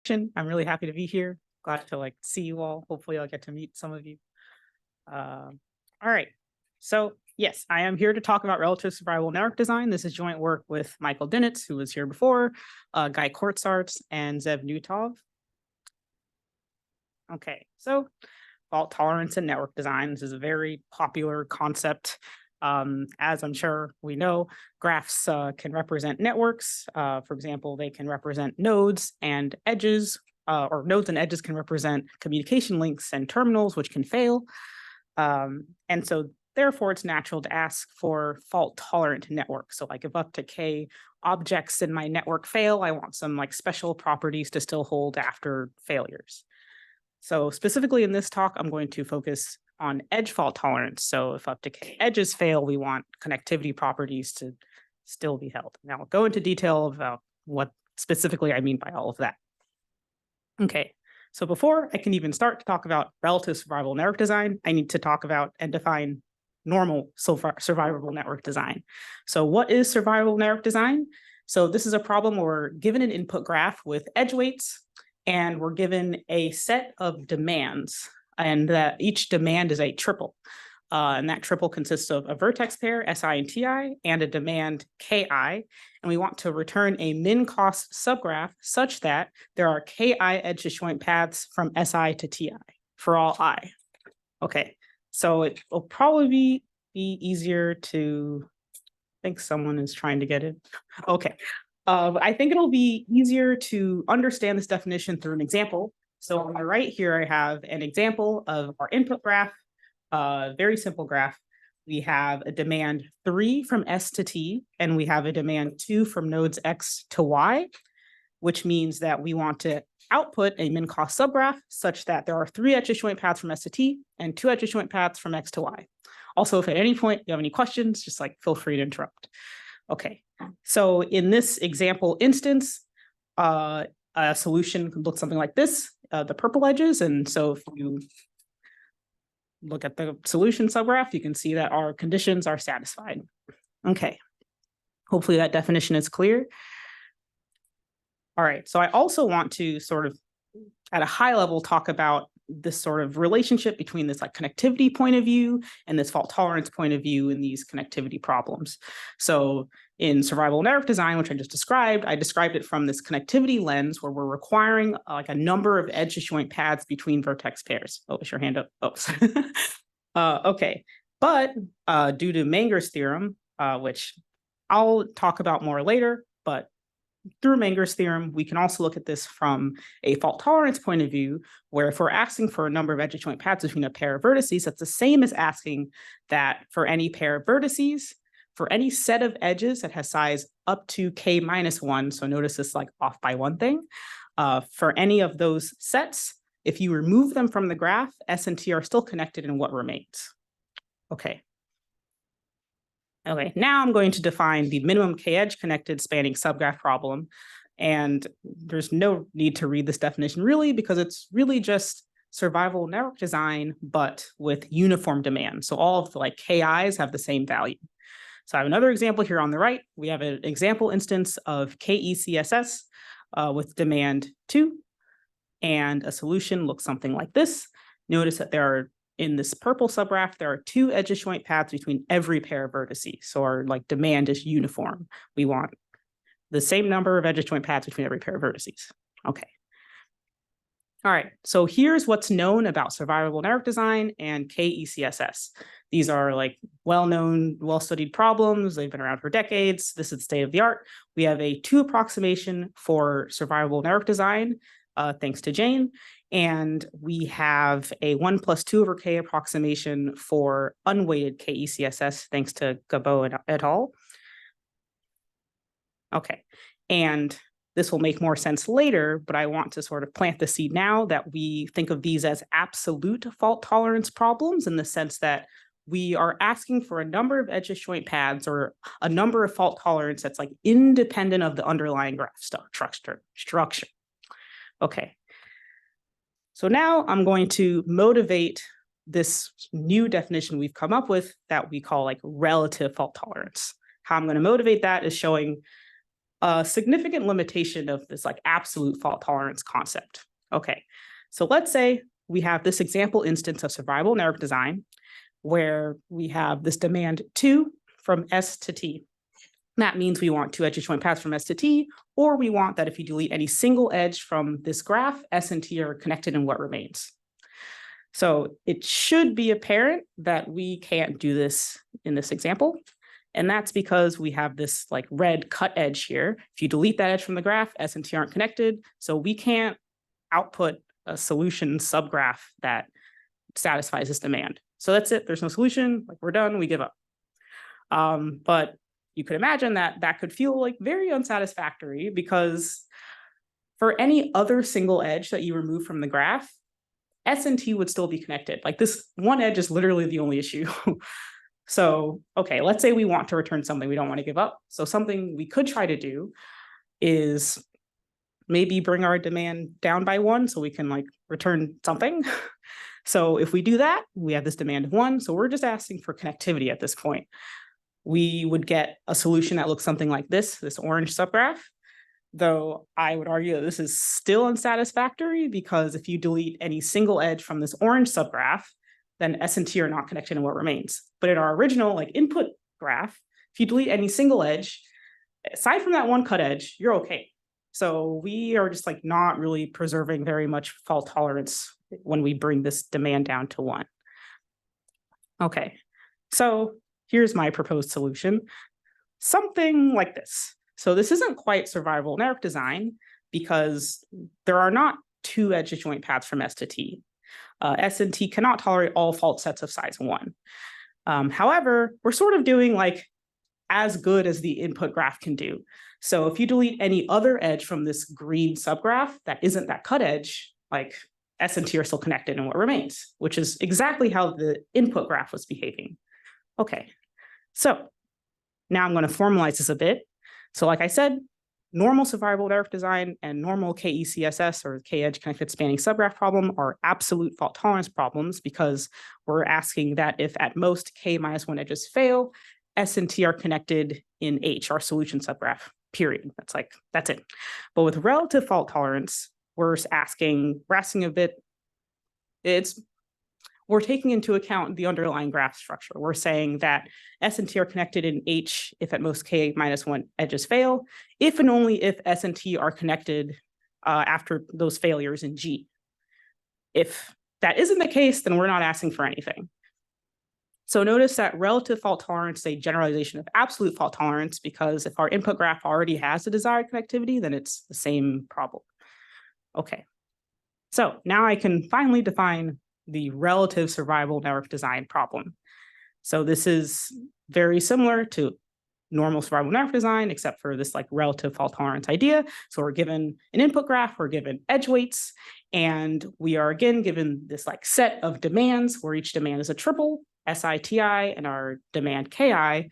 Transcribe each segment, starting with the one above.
I'm really happy to be here. Glad to see you all. Hopefully I'll get to meet some of you. All right. So yes, I am here to talk about relative survivable network design. This is joint work with Michael Dinitz, who was here before, Guy Kortsarts, and Zev Nutov. Okay, so fault tolerance in network design. This is a very popular concept. As I'm sure we know, graphs can represent networks. For example, they can represent nodes and edges, or nodes and edges can represent communication links and terminals, which can fail. And so therefore, it's natural to ask for fault-tolerant networks. So if up to k objects in my network fail, I want some special properties to still hold after failures. So specifically in this talk, I'm going to focus on edge fault tolerance. So if up to k edges fail, we want connectivity properties to still be held. Now I'll go into detail about what specifically I mean by all of that. Okay, so before I can even start to talk about relative survivable network design, I need to talk about and define normal survivable network design. So what is survivable network design? So this is a problem where we're given an input graph with edge weights, and we're given a set of demands, and that each demand is a triple. And that triple consists of a vertex pair, Si and Ti, and a demand Ki. And we want to return a min-cost subgraph such that there are Ki edge disjoint paths from Si to Ti for all I. Okay, so it will probably be easier to, I think someone is trying to get it. Okay. I think it'll be easier to understand this definition through an example. So on the right here, I have an example of our input graph, very simple graph. We have a demand 3 from S to T, and we have a demand 2 from nodes X to Y, which means that we want to output a min-cost subgraph such that there are 3 edge disjoint paths from S to T and 2 edge disjoint paths from X to Y. Also, if at any point you have any questions, just feel free to interrupt. Okay, so in this example instance, a solution could look something like this, the purple edges. And so if you look at the solution subgraph, you can see that our conditions are satisfied. Okay, hopefully that definition is clear. All right, so I also want to sort of, at a high level, talk about this sort of relationship between this connectivity point of view and this fault tolerance point of view in these connectivity problems. So in survivable network design, which I just described, I described it from this connectivity lens where we're requiring a number of edge disjoint paths between vertex pairs. Oh, is your hand up? Oh, okay. But due to Menger's theorem, which I'll talk about more later, but through Menger's theorem, we can also look at this from a fault tolerance point of view, where if we're asking for a number of edge disjoint paths between a pair of vertices, that's the same as asking that for any pair of vertices, for any set of edges that has size up to k minus 1, so notice this off by one thing, for any of those sets, if you remove them from the graph, S and T are still connected in what remains. Okay. Okay, now I'm going to define the minimum k-edge connected spanning subgraph problem. And there's no need to read this definition really, because it's really just survivable network design, but with uniform demand. So all of the KIs have the same value. So I have another example here on the right. We have an example instance of k-ECSS with demand 2. And a solution looks something like this. Notice that there are, in this purple subgraph, there are 2 edge disjoint paths between every pair of vertices. So our demand is uniform. We want the same number of edge disjoint paths between every pair of vertices. Okay. All right, so here's what's known about survivable network design and k-ECSS. These are well-known, well-studied problems. They've been around for decades. This is the state of the art. We have a 2 approximation for survivable network design, thanks to Jane. And we have a 1 + 2 over k approximation for unweighted k-ECSS, thanks to Gabot et al. Okay, and this will make more sense later, but I want to sort of plant the seed now that we think of these as absolute fault tolerance problems, in the sense that we are asking for a number of edge disjoint paths or a number of fault tolerance that's independent of the underlying graph structure. Okay. So now I'm going to motivate this new definition we've come up with that we call relative fault tolerance. How I'm going to motivate that is showing a significant limitation of this like absolute fault tolerance concept. Okay, so let's say we have this example instance of survivable network design where we have this demand 2 from S to T. That means we want 2 edge joint paths from S to T, or we want that if you delete any single edge from this graph, S and T are connected in what remains. So it should be apparent that we can't do this in this example. And that's because we have this like red cut edge here. If you delete that edge from the graph, S and T aren't connected. So we can't output a solution subgraph that satisfies this demand. So that's it. There's no solution. Like we're done. We give up. But you could imagine that that could feel like very unsatisfactory because for any other single edge that you remove from the graph, S and T would still be connected. Like this one edge is literally the only issue. So, okay, let's say we want to return something we don't want to give up. So something we could try to do is maybe bring our demand down by 1 so we can like return something. So if we do that, we have this demand of 1. So we're just asking for connectivity at this point. We would get a solution that looks something like this orange subgraph, though I would argue that this is still unsatisfactory because if you delete any single edge from this orange subgraph, then S and T are not connected in what remains. But in our original like input graph, if you delete any single edge, aside from that one cut edge, you're okay. So we are just like not really preserving very much fault tolerance when we bring this demand down to 1. Okay, so here's my proposed solution. Something like this. So this isn't quite survivable network design because there are not 2 edge joint paths from S to T. S and T cannot tolerate all fault sets of size 1. However, we're sort of doing like as good as the input graph can do. So if you delete any other edge from this green subgraph that isn't that cut edge, like S and T are still connected in what remains, which is exactly how the input graph was behaving. Okay, so now I'm going to formalize this a bit. So like I said, normal survivable network design and normal k-ECSS or k-edge connected spanning subgraph problem are absolute fault tolerance problems because we're asking that if at most k-1 edges fail, S and T are connected in H, our solution subgraph, period. That's it. But with relative fault tolerance, we're asking a bit, we're taking into account the underlying graph structure. We're saying that S and T are connected in H if at most k-1 edges fail, if and only if S and T are connected after those failures in G. If that isn't the case, then we're not asking for anything. So notice that relative fault tolerance is a generalization of absolute fault tolerance because if our input graph already has the desired connectivity, then it's the same problem. Okay, so now I can finally define the relative survivable network design problem. So this is very similar to normal survivable network design, except for this like relative fault tolerance idea. So we're given an input graph, we're given edge weights, and we are again given this like set of demands where each demand is a triple, SI, and our demand KI,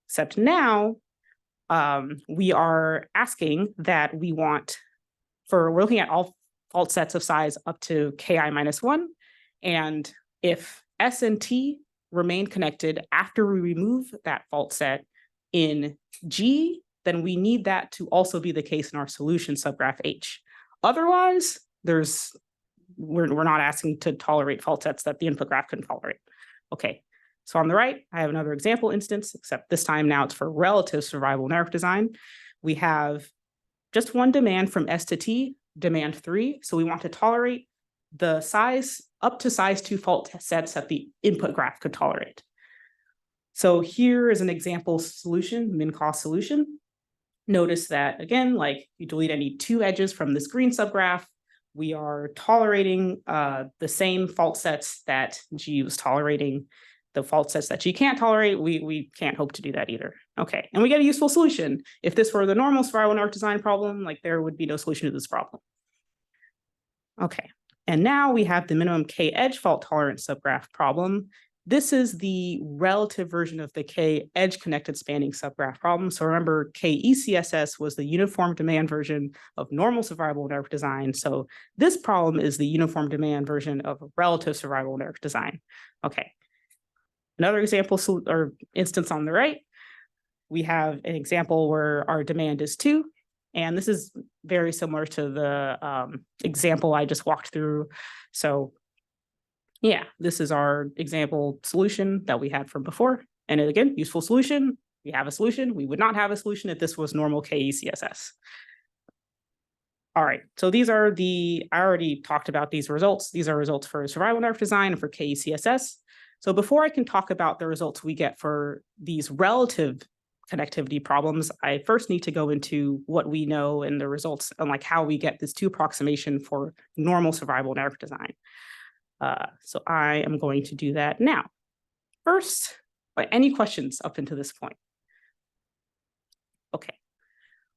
except now we are asking that we're looking at all fault sets of size up to KI-1, and if S and T remain connected after we remove that fault set in G, then we need that to also be the case in our solution subgraph H. Otherwise, we're not asking to tolerate fault sets that the input graph can tolerate. Okay, so on the right, I have another example instance, except this time now it's for relative survivable network design. We have just one demand from S to T, demand 3. So we want to tolerate the size up to size 2 fault sets that the input graph could tolerate. So here is an example solution, min-cost solution. Notice that again, like you delete any 2 edges from this green subgraph, we are tolerating the same fault sets that G was tolerating. The fault sets that G can't tolerate, we can't hope to do that either. Okay, and we get a useful solution. If this were the normal survivable network design problem, like there would be no solution to this problem. Okay, and now we have the minimum k-edge fault tolerance subgraph problem. This is the relative version of the k-edge connected spanning subgraph problem. So remember, k-ECSS was the uniform demand version of normal survivable network design. So this problem is the uniform demand version of relative survivable network design. Okay, another example or instance on the right. we have an example where our demand is 2. And this is very similar to the example I just walked through. So yeah, this is our example solution that we had from before. And again, useful solution. We have a solution. We would not have a solution if this was normal k-ECSS. All right, so these are I already talked about these results. These are results for survival network design and for k-ECSS. So before I can talk about the results we get for these relative connectivity problems, I first need to go into what we know and the results and like how we get this 2 approximation for normal survival network design. So I am going to do that now. First, any questions up until this point? Okay.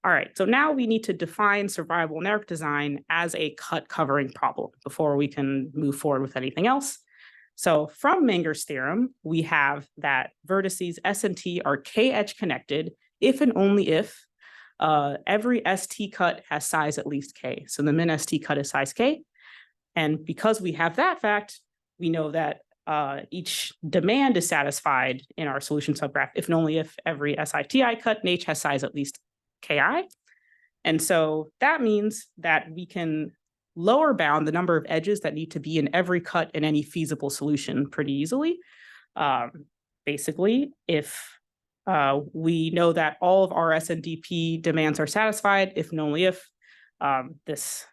All right, so now we need to define survival network design as a cut covering problem before we can move forward with anything else. So from Menger's theorem, we have that vertices S and T are k-edge connected if and only if every ST cut has size at least k. So the min ST cut is size k. And because we have that fact, we know that each demand is satisfied in our solution subgraph if and only if every SITI cut in H has size at least ki. And so that means that we can lower bound the number of edges that need to be in every cut in any feasible solution pretty easily. Basically, if we know that all of our SNDP demands are satisfied, if and only if this,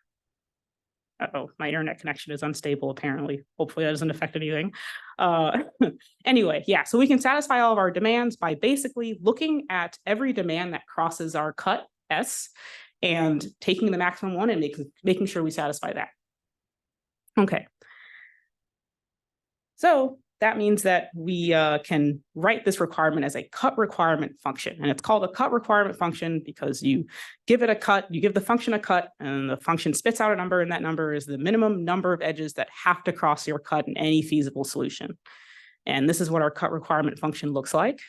my internet connection is unstable apparently. Hopefully that doesn't affect anything. Anyway, yeah, so we can satisfy all of our demands by basically looking at every demand that crosses our cut S and taking the maximum one and making sure we satisfy that. Okay. So that means that we can write this requirement as a cut requirement function. And it's called a cut requirement function because you give it a cut, you give the function a cut, and the function spits out a number, and that number is the minimum number of edges that have to cross your cut in any feasible solution. And this is what our cut requirement function looks like.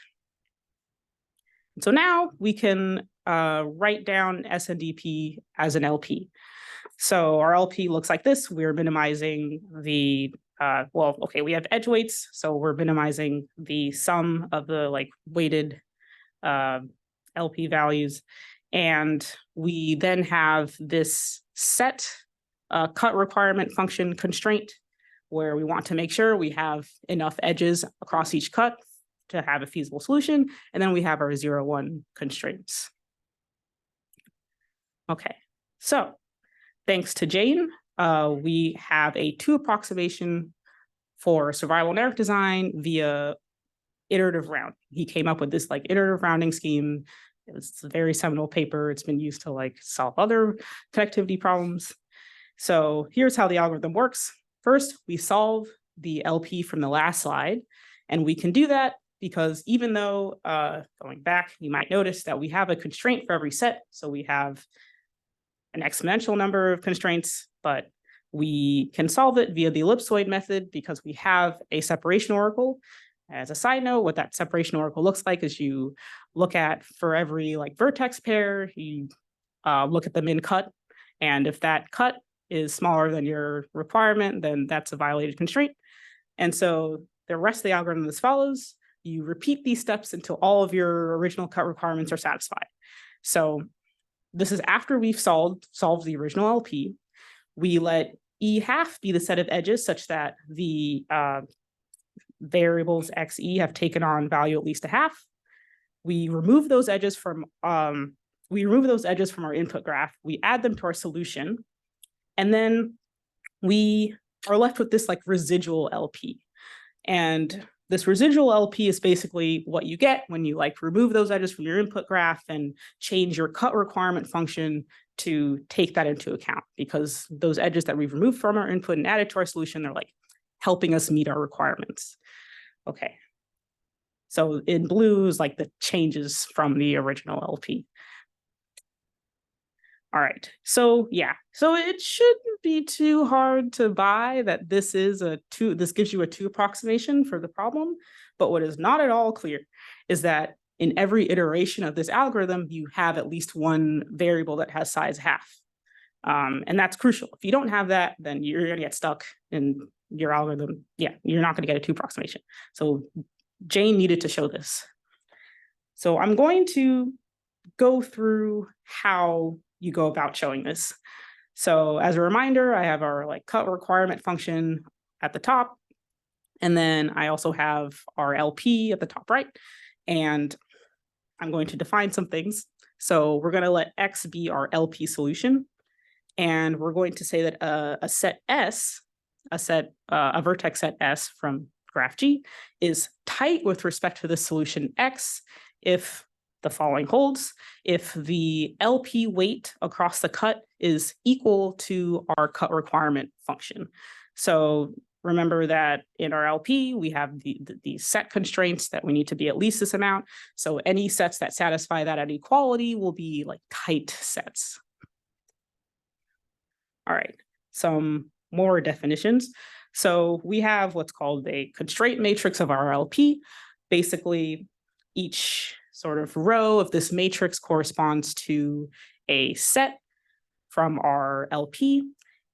So now we can write down SNDP as an LP. So our LP looks like this. We're minimizing the we have edge weights, so we're minimizing the sum of the weighted LP values. And we then have this set cut requirement function constraint where we want to make sure we have enough edges across each cut to have a feasible solution. And then we have our 0, 1 constraints. Okay, so thanks to Jane, we have a 2 approximation for survival network design via iterative rounding. He came up with this iterative rounding scheme. It's a very seminal paper. It's been used to solve other connectivity problems. So here's how the algorithm works. First, we solve the LP from the last slide, and we can do that because even though, going back, you might notice that we have a constraint for every set. So we have an exponential number of constraints, but we can solve it via the ellipsoid method because we have a separation oracle. As a side note, what that separation oracle looks like is you look at, for every vertex pair, you look at the min cut. And if that cut is smaller than your requirement, then that's a violated constraint. And so the rest of the algorithm is as follows. You repeat these steps until all of your original cut requirements are satisfied. So this is after we've solved the original LP. We let E½ be the set of edges such that the variables XE have taken on value at least a half. We remove those edges from our input graph. We add them to our solution, and then we are left with this residual LP. And this residual LP is basically what you get when you remove those edges from your input graph and change your cut requirement function to take that into account, because those edges that we've removed from our input and added to our solution, they're helping us meet our requirements. Okay. So in blue is the changes from the original LP. All right, so yeah, so it shouldn't be too hard to buy that this gives you a 2 approximation for the problem. But what is not at all clear is that in every iteration of this algorithm, you have at least one variable that has size half. And that's crucial. If you don't have that, then you're gonna get stuck in your algorithm. Yeah, you're not gonna get a 2 approximation. So Jane needed to show this. So I'm going to go through how you go about showing this. So as a reminder, I have our like cut requirement function at the top. And then I also have our LP at the top right. And I'm going to define some things. So we're going to let X be our LP solution. And we're going to say that a set S, a vertex set S from graph G is tight with respect to the solution X if the following holds: if the LP weight across the cut is equal to our cut requirement function. So remember that in our LP, we have the set constraints that we need to be at least this amount. So any sets that satisfy that inequality will be like tight sets. All right, some more definitions. So we have what's called a constraint matrix of our LP. Basically, each sort of row of this matrix corresponds to a set from our LP.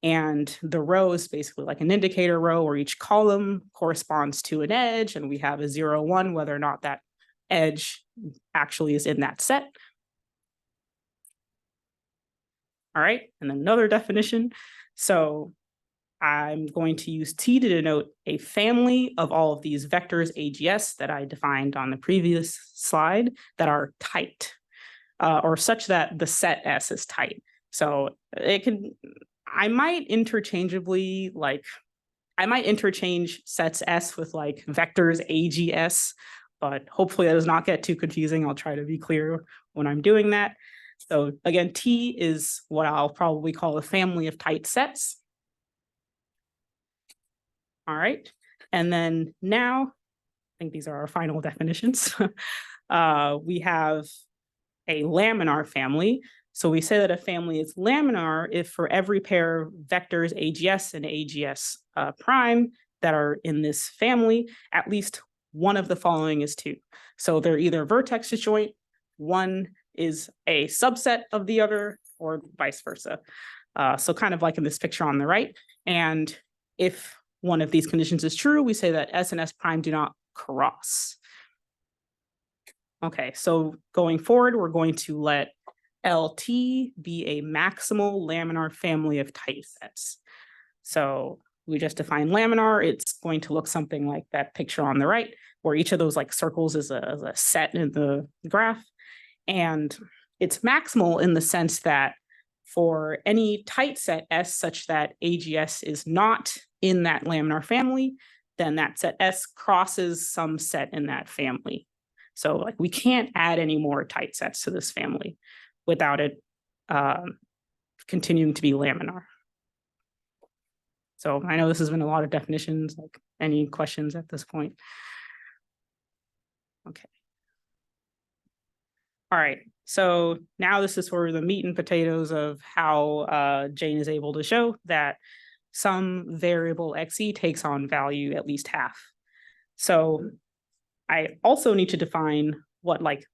And the row is basically like an indicator row where each column corresponds to an edge, and we have a 0, 1, whether or not that edge actually is in that set. All right, and then another definition. So I'm going to use T to denote a family of all of these vectors AGS that I defined on the previous slide that are tight, or such that the set S is tight. So it can, I might interchange sets S with like vectors AGS, but hopefully that does not get too confusing. I'll try to be clear when I'm doing that. So again, T is what I'll probably call a family of tight sets. All right, and then now, I think these are our final definitions. We have a laminar family. So we say that a family is laminar if for every pair of vectors AGS and AGS prime that are in this family, at least one of the following is true. So they're either vertex disjoint, one is a subset of the other, or vice versa. So kind of like in this picture on the right. And if one of these conditions is true, we say that S and S prime do not cross. Okay, so going forward, we're going to let LT be a maximal laminar family of tight sets. So we just define laminar. It's going to look something like that picture on the right, where each of those like circles is a set in the graph. And it's maximal in the sense that for any tight set S such that AGS is not in that laminar family, then that set S crosses some set in that family. So like we can't add any more tight sets to this family without it continuing to be laminar. So I know this has been a lot of definitions. Like, any questions at this point? Okay. All right, so now this is sort of the meat and potatoes of how Jane is able to show that some variable XE takes on value at least half. So I also need to define what like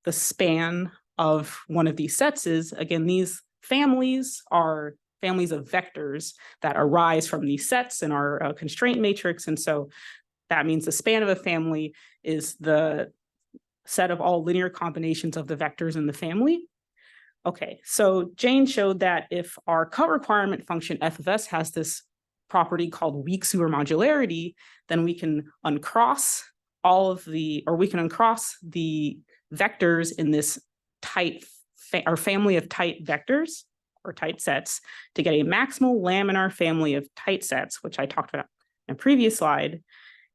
the span of one of these sets is. Again, these families are families of vectors that arise from these sets in our constraint matrix. And so that means the span of a family is the set of all linear combinations of the vectors in the family. Okay, so Jane showed that if our cut requirement function f of s has this property called weak supermodularity, then we can uncross uncross the vectors in this tight family of tight vectors or tight sets to get a maximal laminar family of tight sets, which I talked about in a previous slide.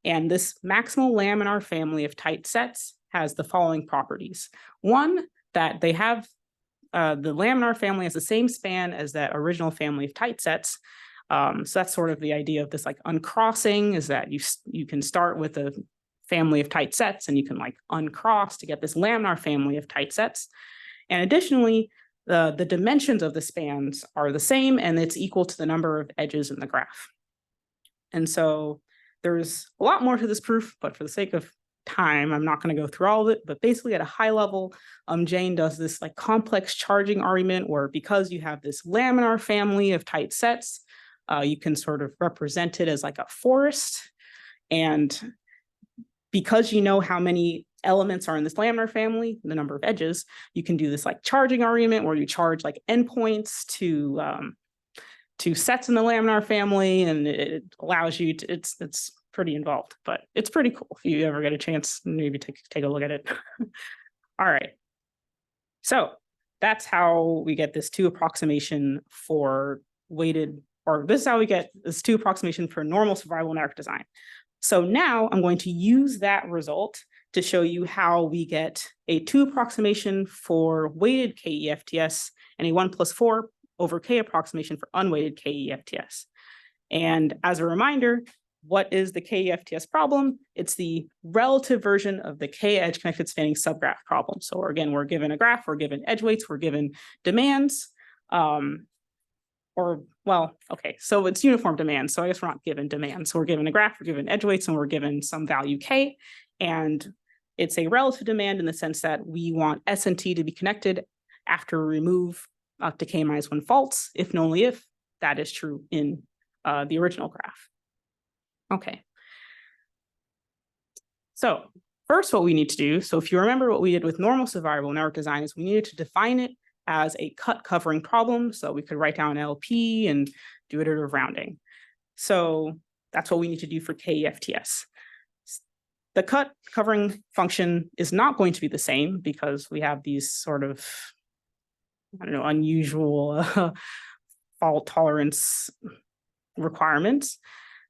And this maximal laminar family of tight sets has the following properties. One, that they have the laminar family has the same span as that original family of tight sets. So that's sort of the idea of this like uncrossing, is that you can start with a family of tight sets and you can like uncross to get this laminar family of tight sets. And additionally, the dimensions of the spans are the same and it's equal to the number of edges in the graph. And so there's a lot more to this proof, but for the sake of time, I'm not going to go through all of it, but basically at a high level, Jane does this like complex charging argument where because you have this laminar family of tight sets, you can sort of represent it as like a forest. And because you know how many elements are in this laminar family, the number of edges, you can do this like charging argument where you charge like endpoints to sets in the laminar family, and it allows you to, it's pretty involved, but it's pretty cool. If you ever get a chance, maybe take a look at it. All right. So that's how we get this 2 approximation for weighted, or this is how we get this 2 approximation for normal survivable network design. So now I'm going to use that result to show you how we get a 2 approximation for weighted k-EFTS and a 1+4 over k approximation for unweighted k-EFTS. And as a reminder, what is the k-EFTS problem? It's the relative version of the k-edge connected spanning subgraph problem. So again, we're given a graph, we're given edge weights, we're given demands, so it's uniform demand. So I guess we're not given demand. So we're given a graph, we're given edge weights, and we're given some value k. And it's a relative demand in the sense that we want S and T to be connected after we remove up to k-1 faults, if and only if that is true in the original graph. Okay. So first, what we need to do, so if you remember what we did with normal survivable network design, is we needed to define it as a cut covering problem. So we could write down LP and do iterative rounding. So that's what we need to do for k-EFTS. The cut covering function is not going to be the same because we have these sort of, I don't know, unusual fault tolerance requirements.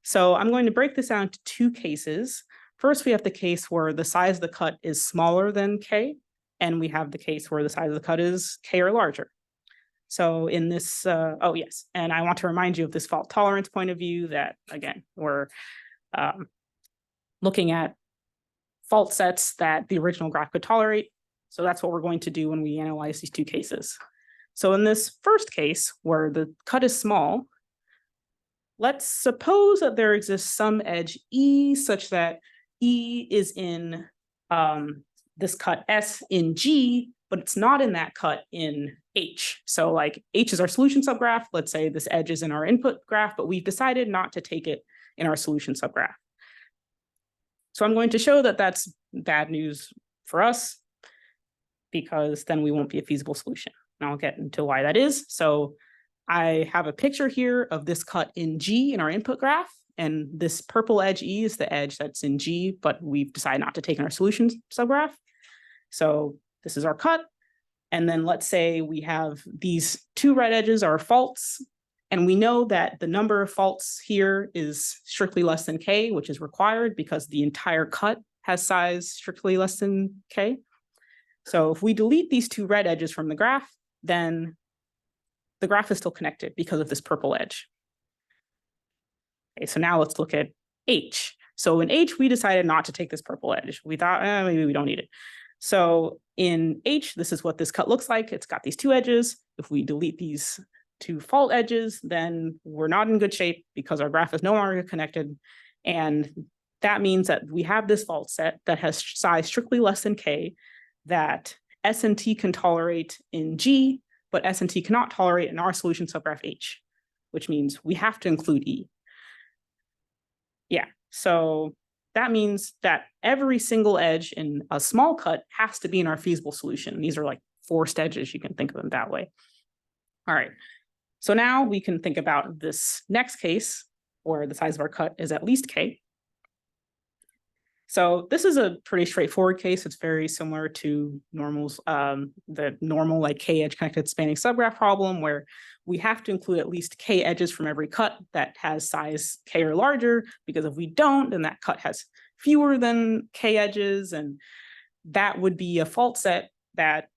So I'm going to break this down into 2 cases. First, we have the case where the size of the cut is smaller than k, and we have the case where the size of the cut is k or larger. So in this, oh yes, and I want to remind you of this fault tolerance point of view that, again, we're looking at fault sets that the original graph could tolerate. So that's what we're going to do when we analyze these 2 cases. So in this first case, where the cut is small, let's suppose that there exists some edge E such that E is in this cut S in G, but it's not in that cut in H. So like H is our solution subgraph. Let's say this edge is in our input graph, but we've decided not to take it in our solution subgraph. So I'm going to show that that's bad news for us because then we won't be a feasible solution. And I'll get into why that is. So I have a picture here of this cut in G in our input graph, and this purple edge E is the edge that's in G, but we've decided not to take in our solution subgraph. So this is our cut. And then let's say we have these 2 red edges are faults, and we know that the number of faults here is strictly less than k, which is required because the entire cut has size strictly less than k. So if we delete these 2 red edges from the graph, then the graph is still connected because of this purple edge. Okay, so now let's look at H. So in H, we decided not to take this purple edge. We thought, maybe we don't need it. So in H, this is what this cut looks like. It's got these 2 edges. If we delete these 2 fault edges, then we're not in good shape because our graph is no longer connected. And that means that we have this fault set that has size strictly less than k that S and T can tolerate in G, but S and T cannot tolerate in our solution subgraph H, which means we have to include E. Yeah, so that means that every single edge in a small cut has to be in our feasible solution. These are like forced edges, you can think of them that way. All right, so now we can think about this next case where the size of our cut is at least k. So this is a pretty straightforward case. It's very similar to normals, the normal like k-edge connected spanning subgraph problem where we have to include at least k edges from every cut that has size k or larger, because if we don't, then that cut has fewer than k edges, and that would be a fault set that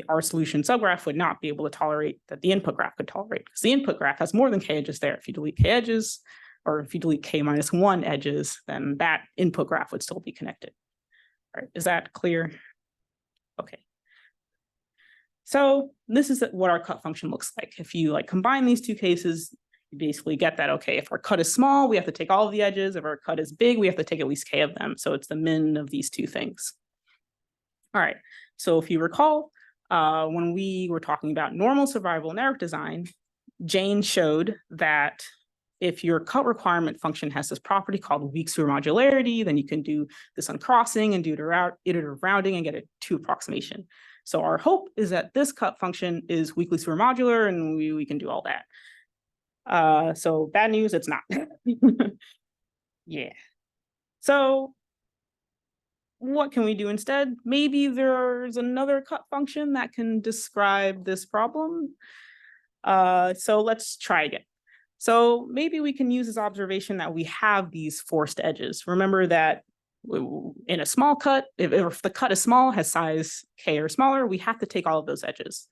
our solution subgraph would not be able to tolerate, that the input graph could tolerate, because the input graph has more than k edges there. If you delete k edges, or if you delete k-1 edges, then that input graph would still be connected. All right, is that clear? Okay. So this is what our cut function looks like. If you like combine these 2 cases, you basically get that, okay, if our cut is small, we have to take all of the edges. If our cut is big, we have to take at least k of them. So it's the min of these 2 things. All right, so if you recall, when we were talking about normal survivable network design, Jane showed that if your cut requirement function has this property called weak sphere modularity, then you can do this uncrossing and do iterative rounding and get a 2 approximation. So our hope is that this cut function is weakly sphere modular and we can do all that. So bad news, it's not. Yeah. So what can we do instead? Maybe there's another cut function that can describe this problem. So let's try again. So maybe we can use this observation that we have these forced edges. Remember that in a small cut, if the cut is small, has size k or smaller, we have to take all of those edges.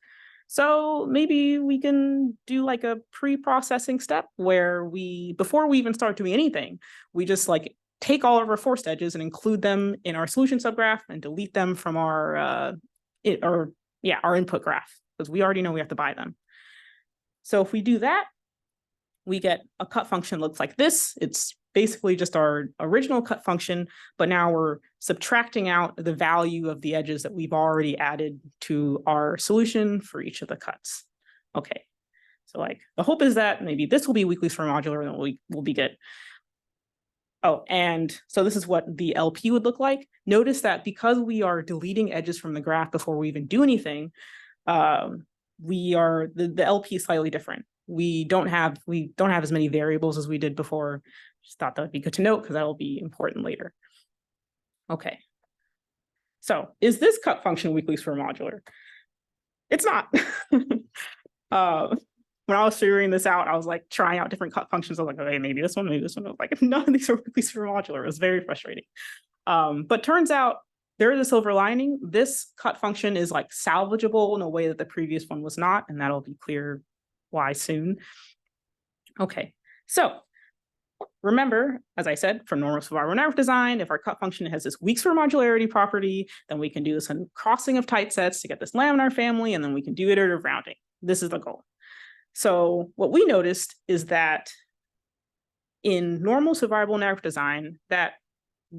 So maybe we can do like a pre-processing step where before we even start doing anything, we just like take all of our forced edges and include them in our solution subgraph and delete them from our input graph, because we already know we have to buy them. So if we do that, we get a cut function looks like this. It's basically just our original cut function, but now we're subtracting out the value of the edges that we've already added to our solution for each of the cuts. Okay, so like the hope is that maybe this will be weakly sphere modular and we'll be good. Oh, and so this is what the LP would look like. Notice that because we are deleting edges from the graph before we even do anything, the LP is slightly different. We don't have as many variables as we did before. Just thought that would be good to note because that'll be important later. Okay. So is this cut function weakly sphere modular? It's not. When I was figuring this out, I was like trying out different cut functions. I was like, okay, maybe this one, maybe this one. I was like, none of these are weakly sphere modular. It was very frustrating. But turns out there is a silver lining. This cut function is like salvageable in a way that the previous one was not, and that'll be clear why soon. Okay, so remember, as I said, from normal survivable network design, if our cut function has this weak sphere modularity property, then we can do this crossing of tight sets to get this laminar family, and then we can do iterative rounding. This is the goal. So what we noticed is that in normal survivable network design, that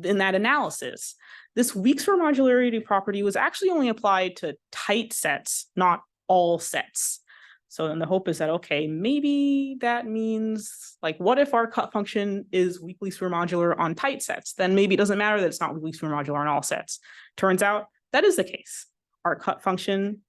in that analysis, this weak sphere modularity property was actually only applied to tight sets, not all sets. So then the hope is that, okay, maybe that means, like, what if our cut function is weakly sphere modular on tight sets? Then maybe it doesn't matter that it's not weakly sphere modular on all sets. Turns out that is the case. Our cut function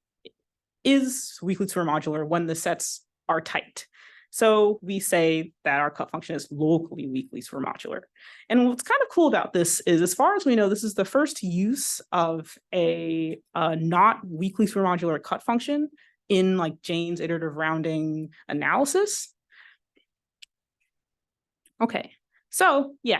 is weakly sphere modular when the sets are tight. So we say that our cut function is locally weakly sphere modular. And what's kind of cool about this is, as far as we know, this is the first use of a not weakly sphere modular cut function in like Jane's iterative rounding analysis. Okay, so yeah,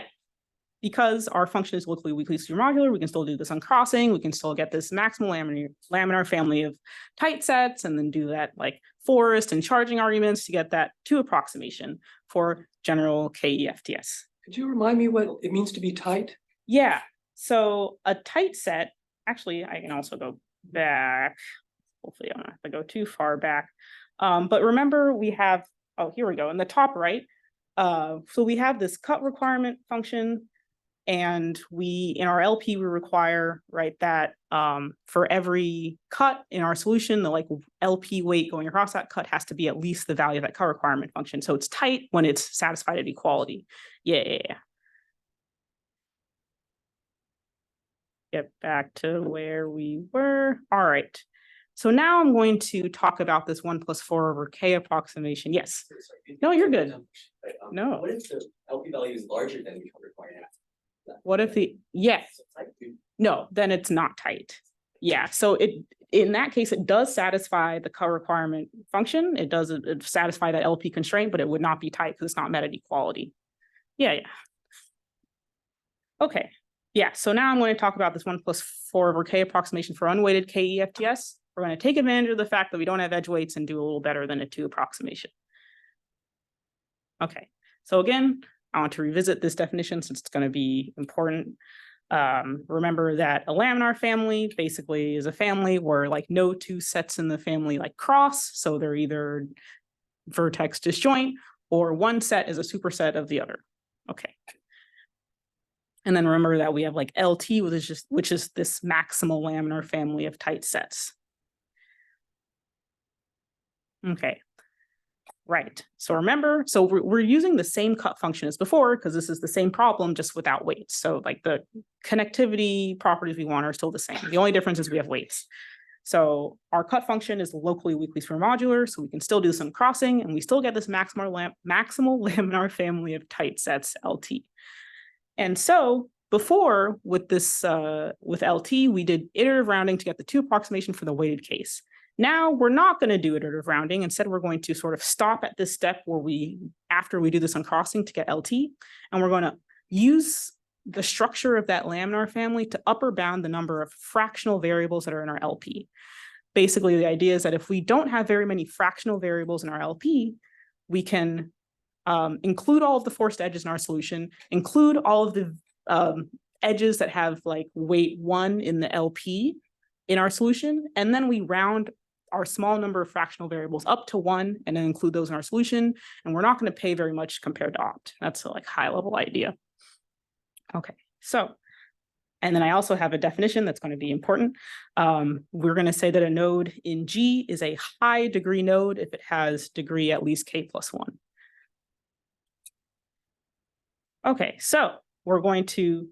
because our function is locally weakly sphere modular, we can still do this uncrossing. We can still get this maximal laminar family of tight sets, and then do that like forest and charging arguments to get that 2 approximation for general k-ECSS. Could you remind me what it means to be tight? Yeah, so a tight set, actually, I can also go back. Hopefully I don't have to go too far back. But remember we have, oh, here we go, in the top right. So we have this cut requirement function, and in our LP, we require, right, that for every cut in our solution, the like LP weight going across that cut has to be at least the value of that cut requirement function. So it's tight when it's satisfied at equality. Yeah. Get back to where we were. All right. So now I'm going to talk about this 1 + 4 over k approximation. Yes. No, you're good. No. What if the LP value is larger than the cut requirement? What if yes. No, then it's not tight. Yeah, so in that case, it does satisfy the cut requirement function. It does satisfy that LP constraint, but it would not be tight because it's not met at equality. Yeah. Okay. Yeah, so now I'm going to talk about this 1 + 4 over k approximation for unweighted k-ECSS. We're going to take advantage of the fact that we don't have edge weights and do a little better than a 2 approximation. Okay, so again, I want to revisit this definition since it's going to be important. Remember that a laminar family basically is a family where like no 2 sets in the family like cross, so they're either vertex disjoint or one set is a superset of the other. Okay. And then remember that we have like LT, which is this maximal laminar family of tight sets. Okay. Right. So remember, so we're using the same cut function as before, because this is the same problem, just without weights. So like the connectivity properties we want are still the same. The only difference is we have weights. So our cut function is locally weakly supermodular, so we can still do some crossing, and we still get this maximal laminar family of tight sets LT. And so before with this with LT, we did iterative rounding to get the 2 approximation for the weighted case. Now we're not going to do iterative rounding. Instead, we're going to sort of stop at this step where after we do this uncrossing to get LT, and we're going to use the structure of that laminar family to upper bound the number of fractional variables that are in our LP. Basically, the idea is that if we don't have very many fractional variables in our LP, we can include all of the forced edges in our solution, include all of the edges that have like weight 1 in the LP in our solution, and then we round our small number of fractional variables up to 1 and then include those in our solution. And we're not going to pay very much compared to opt. That's a like high level idea. Okay, so, and then I also have a definition that's going to be important. We're going to say that a node in G is a high degree node if it has degree at least k+1. Okay, so we're going to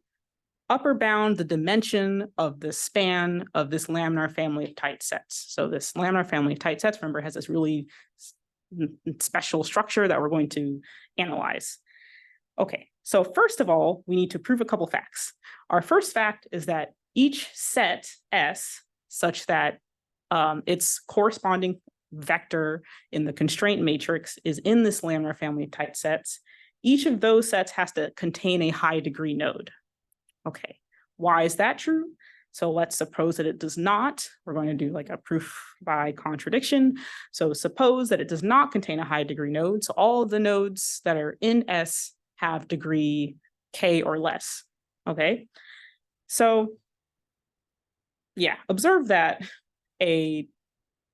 upper bound the dimension of the span of this laminar family of tight sets. So this laminar family of tight sets, remember, has this really special structure that we're going to analyze. Okay, so first of all, we need to prove a couple facts. Our first fact is that each set S, such that its corresponding vector in the constraint matrix is in this laminar family of tight sets, each of those sets has to contain a high degree node. Okay, why is that true? So let's suppose that it does not. We're going to do like a proof by contradiction. So suppose that it does not contain a high degree node. So all of the nodes that are in S have degree K or less. Okay, so yeah, observe that a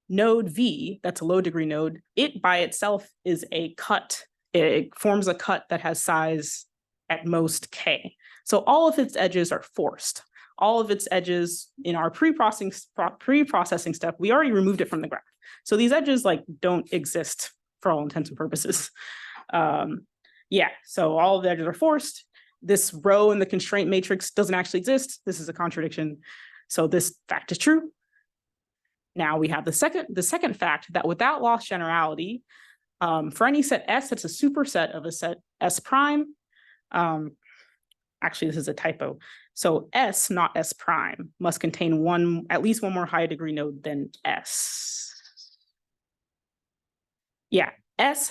node V, that's a low degree node, it by itself is a cut. It forms a cut that has size at most K. So all of its edges are forced. All of its edges in our pre-processing step, we already removed it from the graph. So these edges like don't exist for all intents and purposes. Yeah, so all of the edges are forced. This row in the constraint matrix doesn't actually exist. This is a contradiction. So this fact is true. Now we have the second fact that without loss generality, for any set S that's a superset of a set S prime, actually this is a typo. So S, not S prime, must contain at least one more high degree node than S. Yeah, S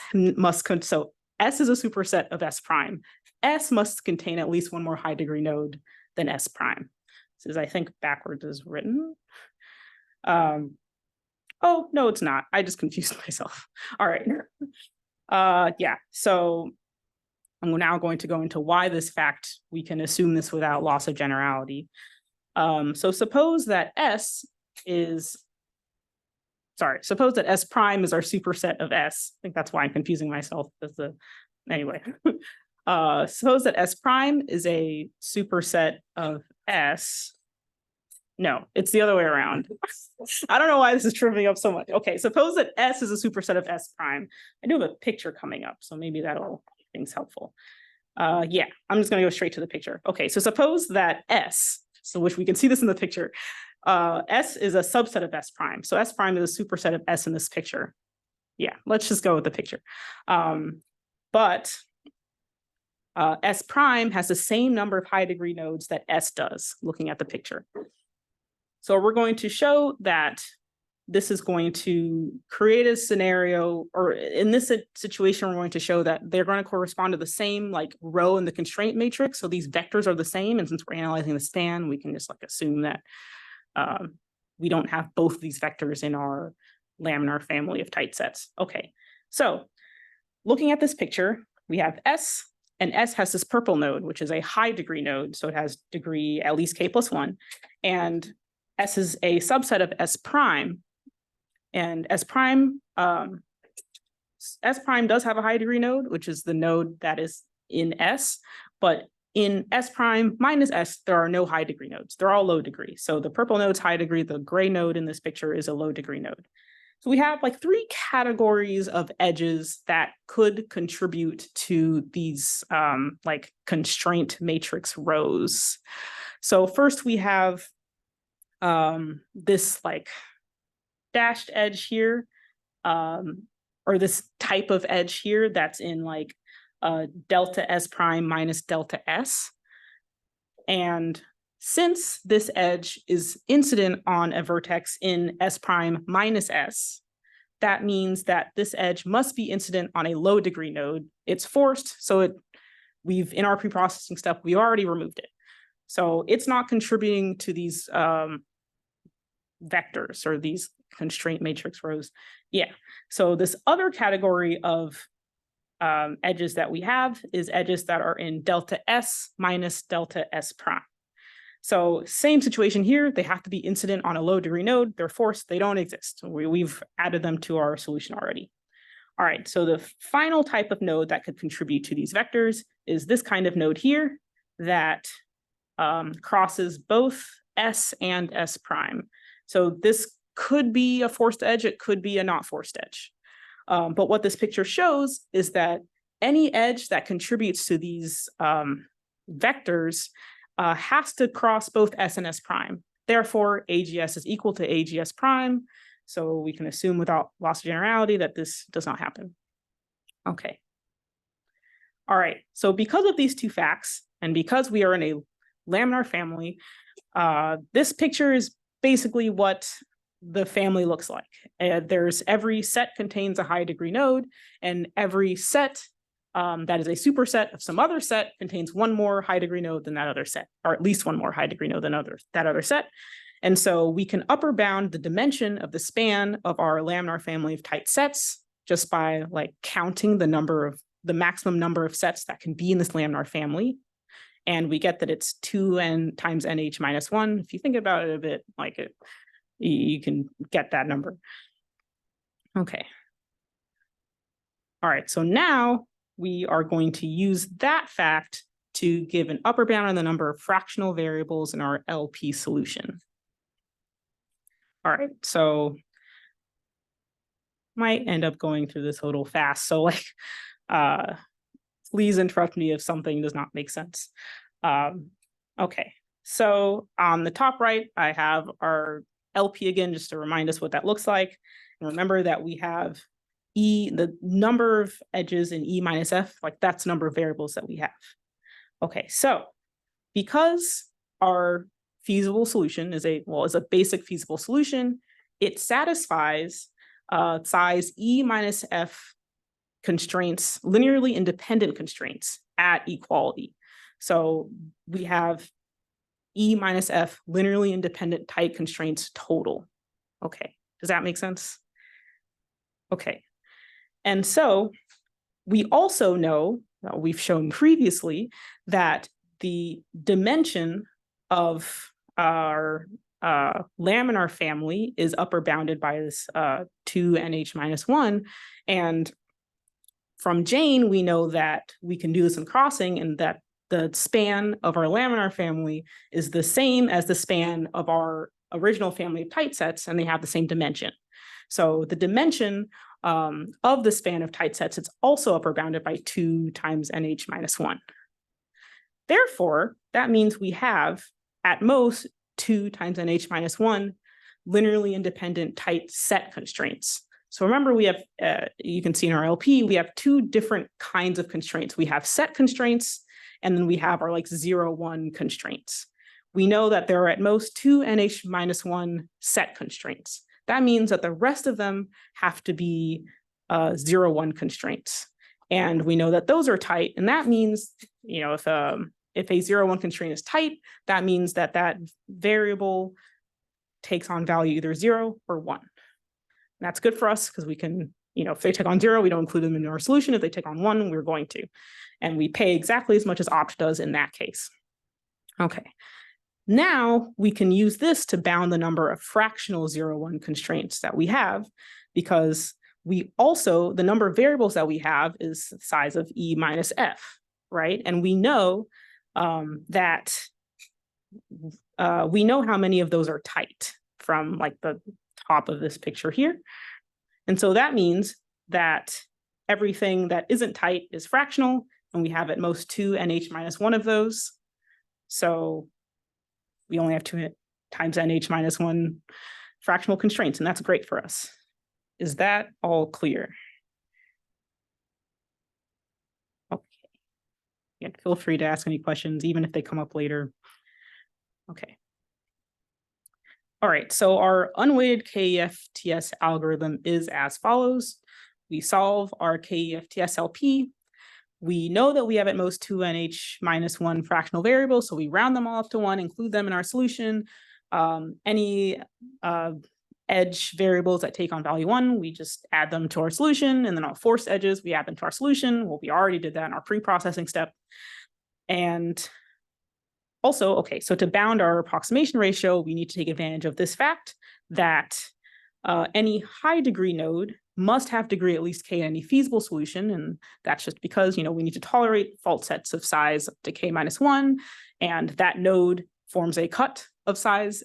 so S is a superset of S prime. S must contain at least one more high degree node than S prime. This is, I think, backwards is written. Oh, no, it's not. I just confused myself. All right. Yeah, so I'm now going to go into why this fact, we can assume this without loss of generality. So suppose that suppose that S prime is our superset of S. I think that's why I'm confusing myself. Anyway, suppose that S prime is a superset of S. No, it's the other way around. I don't know why this is tripping up so much. Okay, suppose that S is a superset of S prime. I do have a picture coming up, so maybe that'll make things helpful. Yeah, I'm just going to go straight to the picture. Okay, so suppose that S, so which we can see this in the picture, S is a subset of S prime. So S prime is a superset of S in this picture. Yeah, let's just go with the picture. But S prime has the same number of high degree nodes that S does, looking at the picture. So we're going to show that this is going to create a scenario, or in this situation, we're going to show that they're going to correspond to the same like row in the constraint matrix. So these vectors are the same. And since we're analyzing the span, we can just like assume that we don't have both these vectors in our laminar family of tight sets. Okay, so looking at this picture, we have S, and S has this purple node, which is a high degree node. So it has degree at least K+1. And S is a subset of S prime. And S prime does have a high degree node, which is the node that is in S. But in S prime minus S, there are no high degree nodes. They're all low degree. So the purple node's high degree, the gray node in this picture is a low degree node. So we have like three categories of edges that could contribute to these like constraint matrix rows. So first we have this like dashed edge here, or this type of edge here that's in like delta S prime minus delta S. And since this edge is incident on a vertex in S prime minus S, that means that this edge must be incident on a low degree node. It's forced, so we've in our preprocessing step, we already removed it. So it's not contributing to these vectors or these constraint matrix rows. Yeah, so this other category of edges that we have is edges that are in delta S minus delta S prime. So same situation here, they have to be incident on a low degree node, they're forced, they don't exist. We've added them to our solution already. All right, so the final type of node that could contribute to these vectors is this kind of node here that crosses both S and S prime. So this could be a forced edge, it could be a not forced edge. But what this picture shows is that any edge that contributes to these vectors has to cross both S and S prime. Therefore, AGS is equal to AGS prime. So we can assume without loss of generality that this does not happen. Okay. All right, so because of these two facts, and because we are in a laminar family, this picture is basically what the family looks like. There's every set contains a high degree node, and every set that is a superset of some other set contains one more high degree node than that other set, or at least one more high degree node than that other set. And so we can upper bound the dimension of the span of our laminar family of tight sets just by like counting the maximum number of sets that can be in this laminar family. And we get that it's 2n times nh minus 1. If you think about it a bit, like you can get that number. Okay. All right, so now we are going to use that fact to give an upper bound on the number of fractional variables in our LP solution. All right, so might end up going through this a little fast. So like, please interrupt me if something does not make sense. Okay, so on the top right, I have our LP again, just to remind us what that looks like. And remember that we have the number of edges in E minus F, like that's the number of variables that we have. Okay, so because our feasible solution is a basic feasible solution, it satisfies size E minus F constraints, linearly independent constraints at equality. So we have E minus F linearly independent tight constraints total. Okay, does that make sense? Okay. And so we also know, we've shown previously, that the dimension of our laminar family is upper bounded by this 2nh minus 1. And from Jane, we know that we can do this in crossing and that the span of our laminar family is the same as the span of our original family of tight sets, and they have the same dimension. So the dimension of the span of tight sets, it's also upper bounded by 2 times nh minus 1. Therefore, that means we have at most 2 times nh minus 1 linearly independent tight set constraints. So remember, we have, you can see in our LP, we have two different kinds of constraints. We have set constraints, and then we have our like 0, 1 constraints. We know that there are at most 2 nh minus 1 set constraints. That means that the rest of them have to be 0, 1 constraints. And we know that those are tight. And that means, you know, if a 0, 1 constraint is tight, that means that that variable takes on value either 0 or 1. And that's good for us because we can, you know, if they take on 0, we don't include them in our solution. If they take on 1, we're going to. And we pay exactly as much as opt does in that case. Okay. Now we can use this to bound the number of fractional 0, 1 constraints that we have, because we also, the number of variables that we have is the size of E minus F, right? And we know that we know how many of those are tight from like the top of this picture here. And so that means that everything that isn't tight is fractional, and we have at most 2 NH minus 1 of those. So we only have 2 times NH minus 1 fractional constraints, and that's great for us. Is that all clear? Okay. Yeah, feel free to ask any questions, even if they come up later. Okay. All right, so our unweighted k-ECSS algorithm is as follows. We solve our k-ECSS LP. We know that we have at most 2 NH minus 1 fractional variables, so we round them all up to 1, include them in our solution. Any edge variables that take on value 1, we just add them to our solution, and then all forced edges, we add them to our solution. Well, we already did that in our pre-processing step. And also, okay, so to bound our approximation ratio, we need to take advantage of this fact that any high degree node must have degree at least k in any feasible solution. And that's just because, we need to tolerate fault sets of size up to k minus 1. And that node forms a cut of size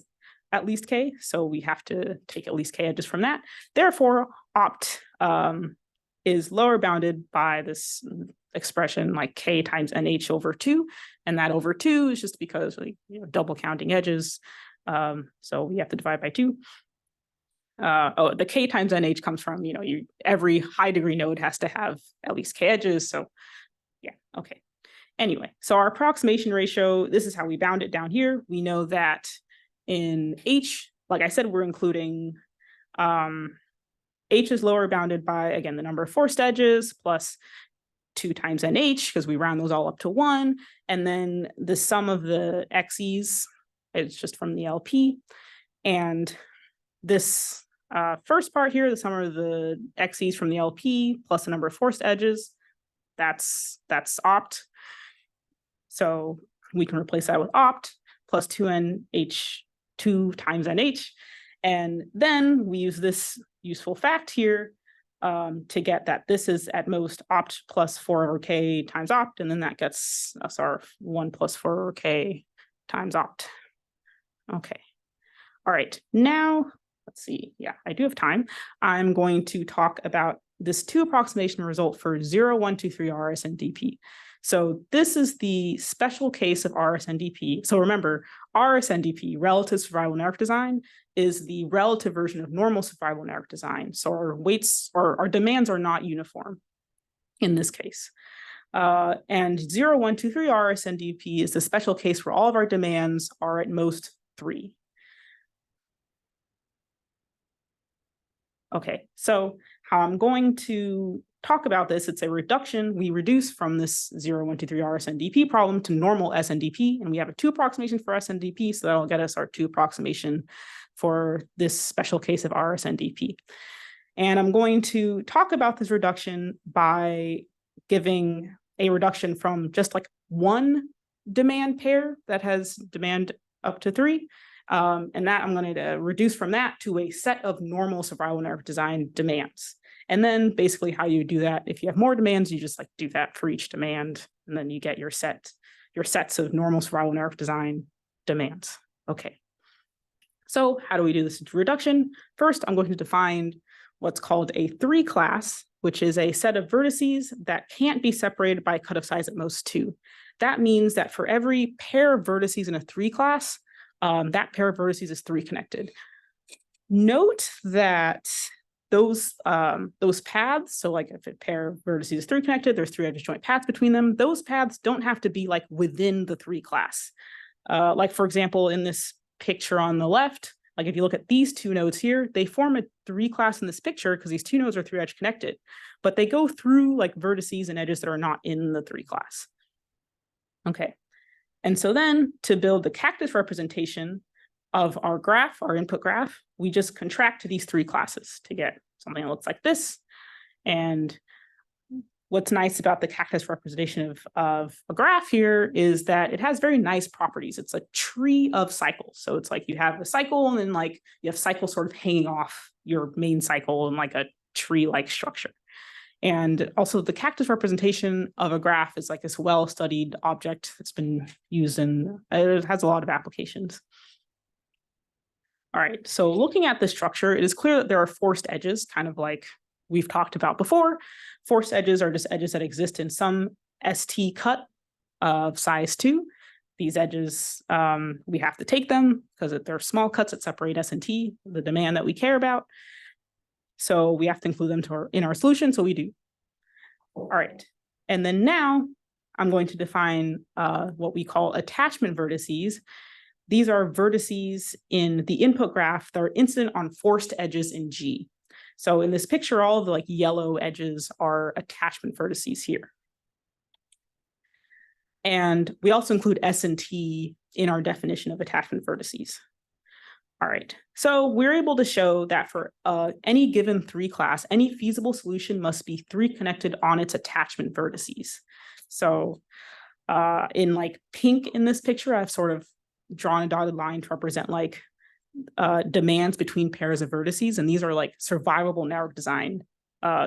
at least k. So we have to take at least k edges from that. Therefore, opt is lower bounded by this expression like k times nh over 2. And that over 2 is just because double counting edges. So we have to divide by 2. The k times nh comes from, every high degree node has to have at least k edges. So yeah, okay. Anyway, so our approximation ratio, this is how we bound it down here. We know that in H, like I said, we're including H is lower bounded by, again, the number of forced edges plus 2 times NH, because we round those all up to 1. And then the sum of the XEs is just from the LP. And this first part here, the sum of the XEs from the LP plus the number of forced edges, that's opt. So we can replace that with opt plus 2NH, 2 times NH. And then we use this useful fact here to get that this is at most opt plus 4 over k times opt, and then that gets us our 1 plus 4 over k times opt. Okay. All right, now, let's see. Yeah, I do have time. I'm going to talk about this 2 approximation result for 0, 1, 2, 3 RSNDP. So this is the special case of RSNDP. So remember, RSNDP, relative survivable network design, is the relative version of normal survivable network design. So our weights or our demands are not uniform in this case. And 0, 1, 2, 3 RSNDP is the special case where all of our demands are at most 3. Okay, so how I'm going to talk about this, it's a reduction. We reduce from this 0, 1, 2, 3 RSNDP problem to normal SNDP, and we have a 2 approximation for SNDP, so that'll get us our 2 approximation for this special case of RSNDP. And I'm going to talk about this reduction by giving a reduction from just like one demand pair that has demand up to 3. And that I'm going to reduce from that to a set of normal survivable network design demands. And then basically how you do that, if you have more demands, you just like do that for each demand, and then you get your sets of normal survivable network design demands. Okay. So how do we do this reduction? First, I'm going to define what's called a 3 class, which is a set of vertices that can't be separated by a cut of size at most 2. That means that for every pair of vertices in a 3 class, that pair of vertices is 3 connected. Note that those paths, so like if a pair of vertices is 3 connected, there's 3 disjoint paths between them. Those paths don't have to be like within the 3 class. Like for example, in this picture on the left, like if you look at these 2 nodes here, they form a 3 class in this picture because these 2 nodes are 3 edge connected, but they go through like vertices and edges that are not in the 3 class. Okay. And so then to build the cactus representation of our graph, our input graph, we just contract to these 3 classes to get something that looks like this. And what's nice about the cactus representation of a graph here is that it has very nice properties. It's a tree of cycles. So it's like you have a cycle and then like you have cycles sort of hanging off your main cycle in like a tree-like structure. And also the cactus representation of a graph is like this well-studied object that's been used in, it has a lot of applications. All right, so looking at the structure, it is clear that there are forced edges, kind of like we've talked about before. Forced edges are just edges that exist in some ST cut of size 2. These edges, we have to take them because they're small cuts that separate S and T, the demand that we care about. So we have to include them in our solution, so we do. All right, and then now I'm going to define what we call attachment vertices. These are vertices in the input graph that are incident on forced edges in G. So in this picture, all of the like yellow edges are attachment vertices here. And we also include S and T in our definition of attachment vertices. All right, so we're able to show that for any given 3 class, any feasible solution must be 3 connected on its attachment vertices. So in like pink in this picture, I've sort of drawn a dotted line to represent like demands between pairs of vertices. And these are like survivable network design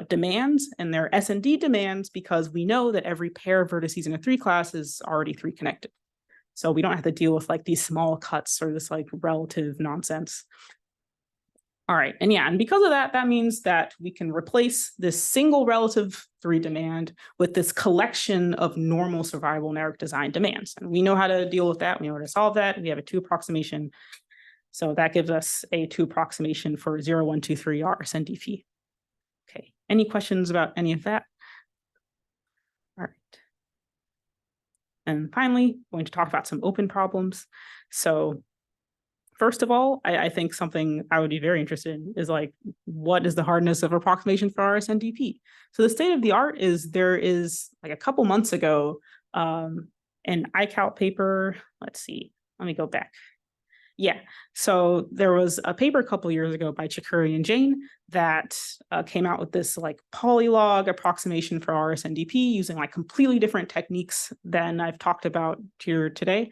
demands, and they're S&D demands because we know that every pair of vertices in a 3 class is already 3 connected. So we don't have to deal with like these small cuts or this like relative nonsense. All right, and yeah, and because of that, that means that we can replace this single relative 3 demand with this collection of normal survivable network design demands. And we know how to deal with that. We know how to solve that. We have a 2 approximation. So that gives us a 2 approximation for 0, 1, 2, 3 RSNDP. Okay, any questions about any of that? All right. And finally, going to talk about some open problems. So first of all, I think something I would be very interested in is like, what is the hardness of approximation for RSNDP? So the state of the art is there is like a couple months ago, an iCalc paper, let's see, let me go back. Yeah, so there was a paper a couple years ago by Chakuri and Jane that came out with this like polylog approximation for RSNDP using like completely different techniques than I've talked about here today.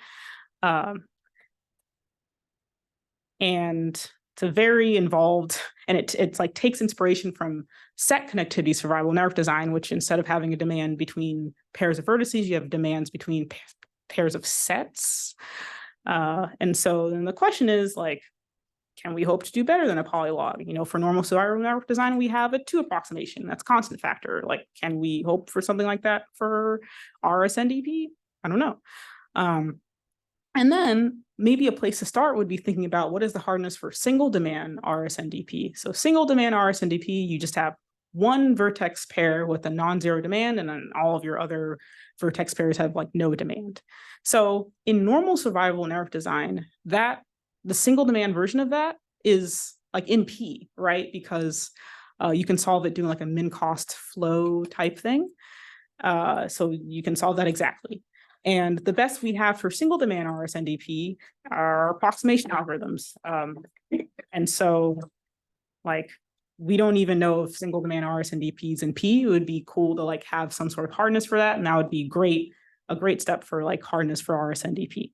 And it's a very involved, and it's like takes inspiration from set connectivity survivable network design, which instead of having a demand between pairs of vertices, you have demands between pairs of sets. And so then the question is like, can we hope to do better than a polylog? You know, for normal survivable network design, we have a 2 approximation. That's constant factor. Like, can we hope for something like that for RSNDP? I don't know. And then maybe a place to start would be thinking about what is the hardness for single demand RSNDP. So single demand RSNDP, you just have 1 vertex pair with a non-zero demand, and then all of your other vertex pairs have like no demand. So in normal survivable network design, that the single demand version of that is like in P, right? Because you can solve it doing like a min cost flow type thing. So you can solve that exactly. And the best we have for single demand RSNDP are approximation algorithms. And so like, we don't even know if single demand RSNDP is in P. It would be cool to like have some sort of hardness for that. And that would be great, a great step for like hardness for RSNDP.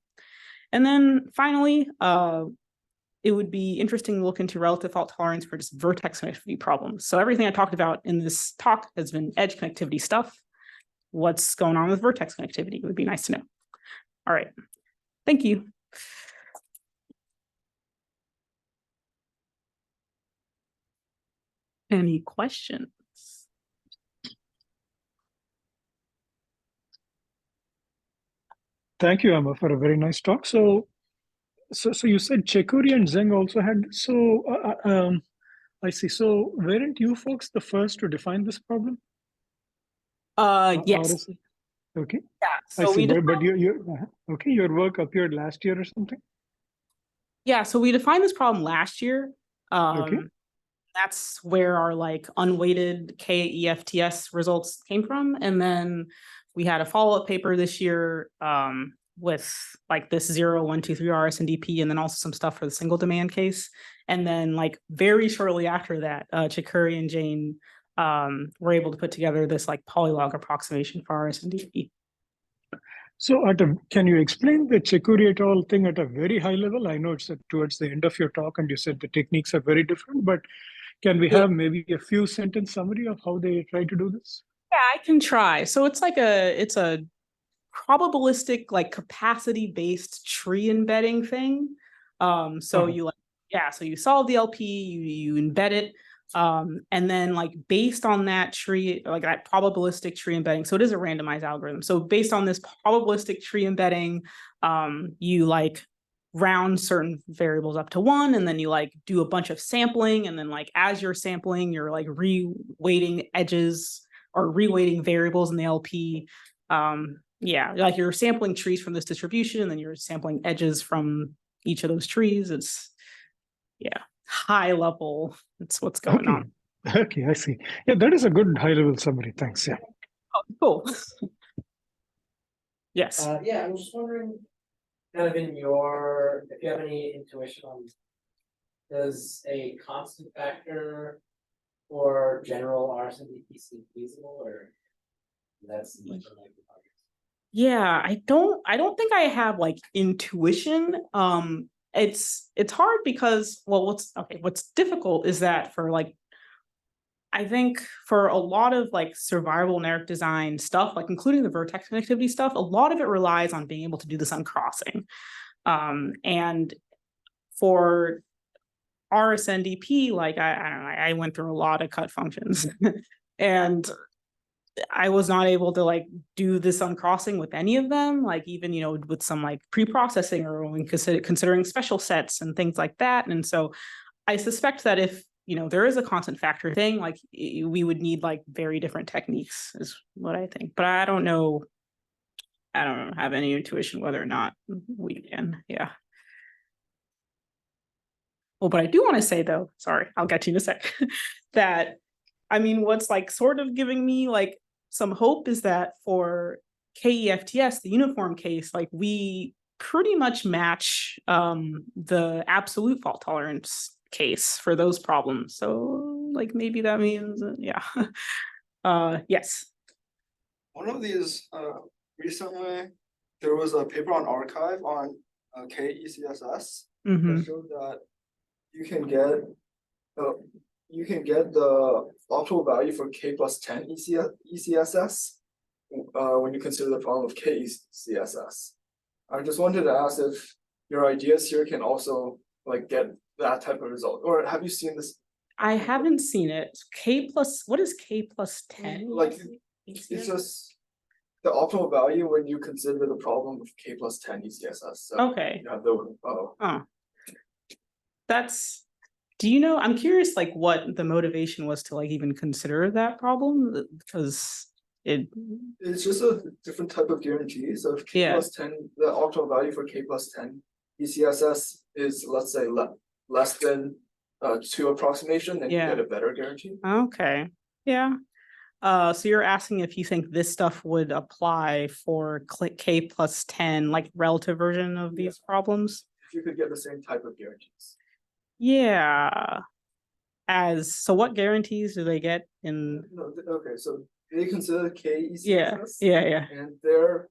And then finally, it would be interesting to look into relative fault tolerance for just vertex connectivity problems. So everything I talked about in this talk has been edge connectivity stuff. What's going on with vertex connectivity? It would be nice to know. All right, thank you. Any questions? Thank you, Emma, for a very nice talk. So you said Chakuri and Zeng also had. So I see. So weren't you folks the first to define this problem? Yes. Okay. Yeah. I So see. But okay. Your work appeared last year or something. Yeah. So we defined this problem last year. Okay. That's where our like unweighted k-ECSS results came from, and then we had a follow-up paper this year with like this 0, 1, 2, 3 RSNDP, and then also some stuff for the single demand case. And then like very shortly after that, Chakuri and Jane were able to put together this like polylog approximation for RSNDP. So can you explain the Chakuri et al. Thing at a very high level? I know it's towards the end of your talk and you said the techniques are very different, but can we have maybe a few sentence summary of how they try to do this? Yeah, I can try. So it's like it's a probabilistic like capacity based tree embedding thing. You like Yeah, so you solve the LP, you embed it, and then like based on that tree, like that probabilistic tree embedding, so it is a randomized algorithm. So based on this probabilistic tree embedding, you like round certain variables up to 1, and then you like do a bunch of sampling, and then like as you're sampling, you're like reweighting edges or reweighting variables in the LP. Yeah, like you're sampling trees from this distribution, and then you're sampling edges from each of those trees. It's high level. That's what's going Okay. on. Okay, I see. Yeah, that is a good high level summary. Thanks. Yeah. Oh, cool. Yes. Yeah, I'm just wondering, kind of in your, if you have any intuition on, does a constant factor for general RSNDP seem feasible, or that's much unlikely? Yeah, I don't think I have like intuition. It's hard because, well, what's difficult is that for like, I think for a lot of like survivable network design stuff, like including the vertex connectivity stuff, a lot of it relies on being able to do this uncrossing. And for RSNDP, like I don't know, I went through a lot of cut functions and I was not able to like do this uncrossing with any of them, like even, you know, with some like pre-processing or when considering special sets and things like that. And so I suspect that if, you know, there is a constant factor thing, like we would need like very different techniques is what I think. But I don't know. I don't have any intuition whether or not we can. Yeah. Well, but I do want to say though, sorry, I'll get to you in a sec, that I mean, what's like sort of giving me like some hope is that for k-ECSS, the uniform case, like we pretty much match the absolute fault tolerance case for those problems. So like maybe that means, yeah. Yes. One of these, recently, there was a paper on archive on k-ECSS Mhm. that showed that you can get the optimal value for k plus 10 ECSS when you consider the problem of k-ECSS. I just wanted to ask if your ideas here can also like get that type of result, or have you seen this? I haven't seen it. What is k plus 10? Like, it's just the optimal value when you consider the problem of k plus 10 ECSS. So Okay. you have the Do you know, I'm curious like what the motivation was to like even consider that problem, because it's just a different type of guarantee. So if k Yeah. plus 10, the optimal value for k plus 10 ECSS is, let's say, less than 2 approximation, then you Yeah. get a better guarantee. Okay. Yeah. So you're asking if you think this stuff would apply for k plus 10, like relative version of these problems? If you could get the same type of guarantees. Yeah. So what guarantees do they get in? No, okay, so they consider k-ECSS. Yeah. And their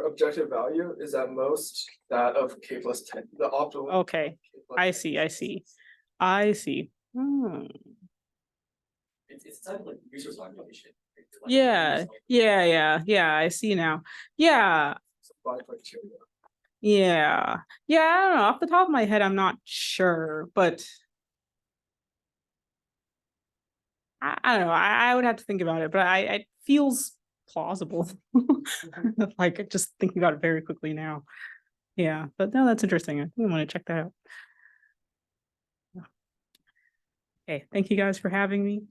objective value is at most that of k plus 10, the optimal. Okay. K plus I 10 see. ECSS. It's type of like resource augmentation. Like, Yeah. I see now. Yeah. Supply criteria. Yeah. I don't know. Off the top of my head, I'm not sure, but I don't know. I would have to think about it, but it feels plausible. Like just thinking about it very quickly now. Yeah, but no, that's interesting. I think I want to check that out. Okay, thank you guys for having me.